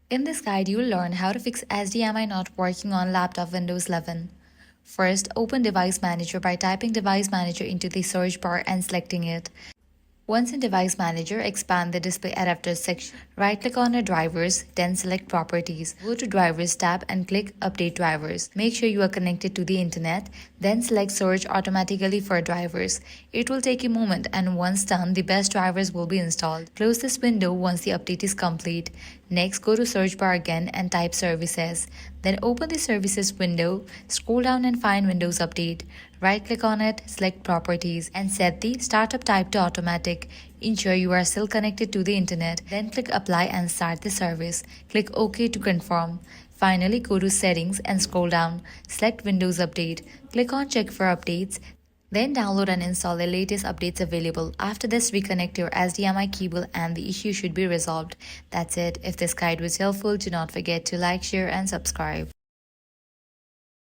In this guide, you'll learn how to fix HDMI not working on laptop Windows 11. First, open Device Manager by typing Device Manager into the search bar and selecting it. Once in Device Manager, expand the Display Adapters section. Right-click on your drivers, then select Properties. Go to Drivers tab and click Update Drivers. Make sure you are connected to the internet, then select Search automatically for drivers. It will take a moment, and once done, the best drivers will be installed. Close this window once the update is complete. Next, go to Search bar again and type Services. Then open the Services window, scroll down and find Windows Update. Right-click on it, select Properties, and set the Startup type to Automatic. Ensure you are still connected to the internet. Then click Apply and start the service. Click OK to confirm. Finally, go to Settings and scroll down. Select Windows Update. Click on Check for Updates. Then download and install the latest updates available. After this, reconnect your HDMI cable and the issue should be resolved. That's it. If this guide was helpful, do not forget to like, share, and subscribe.